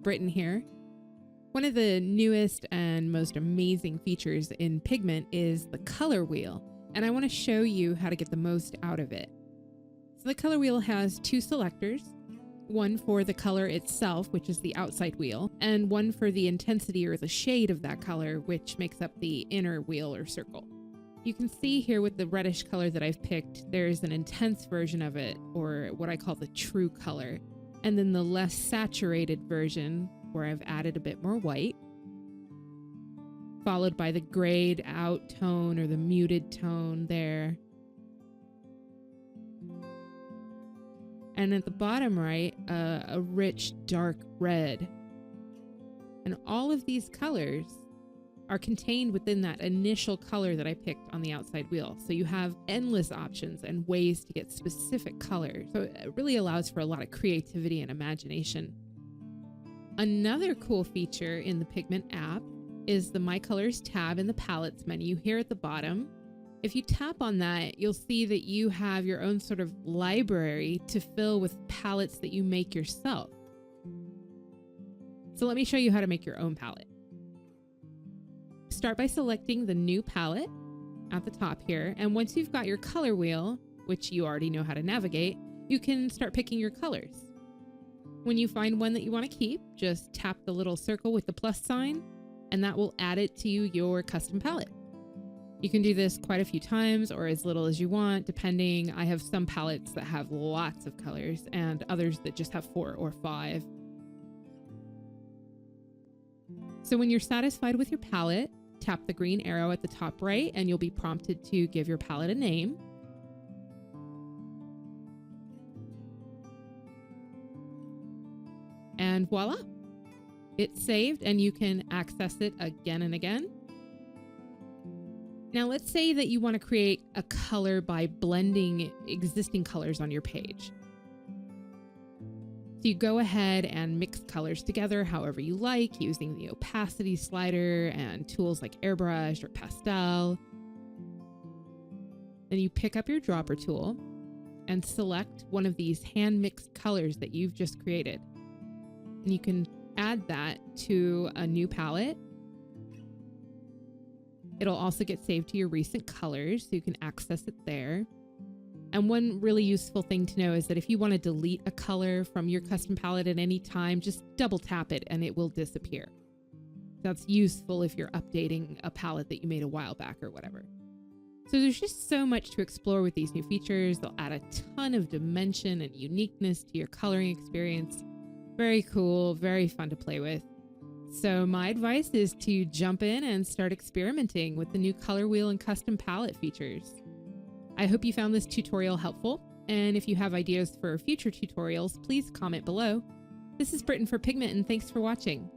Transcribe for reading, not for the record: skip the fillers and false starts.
Britton here. One of the newest and most amazing features in Pigment is the color wheel, and I want to show you how to get the most out of it. So the color wheel has two selectors, one for the color itself, which is the outside wheel, and one for the intensity or the shade of that color, which makes up the inner wheel or circle. You can see here with the reddish color that I've picked, there's an intense version of it, or what I call the true color, and then the less saturated version, where I've added a bit more white, followed by the grayed out tone or the muted tone there. And at the bottom right, a rich dark red. And all of these colors are contained within that initial color that I picked on the outside wheel. So you have endless options and ways to get specific colors. So it really allows for a lot of creativity and imagination. Another cool feature in the Pigment app is the My Colors tab in the palettes menu here at the bottom. If you tap on that, you'll see that you have your own sort of library to fill with palettes that you make yourself. So let me show you how to make your own palette. Start by selecting the new palette at the top here, and once you've got your color wheel, which you already know how to navigate, you can start picking your colors. When you find one that you want to keep, just tap the little circle with the plus sign, and that will add it to your custom palette. You can do this quite a few times or as little as you want, depending. I have some palettes that have lots of colors and others that just have 4 or 5. So when you're satisfied with your palette, tap the green arrow at the top right and you'll be prompted to give your palette a name. And voila, it's saved and you can access it again and again. Now let's say that you want to create a color by blending existing colors on your page. So you go ahead and mix colors together however you like, using the opacity slider and tools like airbrush or pastel. Then you pick up your dropper tool and select one of these hand-mixed colors that you've just created. And you can add that to a new palette. It'll also get saved to your recent colors, so you can access it there. And one really useful thing to know is that if you want to delete a color from your custom palette at any time, just double tap it and it will disappear. That's useful if you're updating a palette that you made a while back or whatever. So there's just so much to explore with these new features. They'll add a ton of dimension and uniqueness to your coloring experience. Very cool, very fun to play with. So my advice is to jump in and start experimenting with the new color wheel and custom palette features. I hope you found this tutorial helpful, and if you have ideas for future tutorials, please comment below. This is Britton for Pigment, and thanks for watching.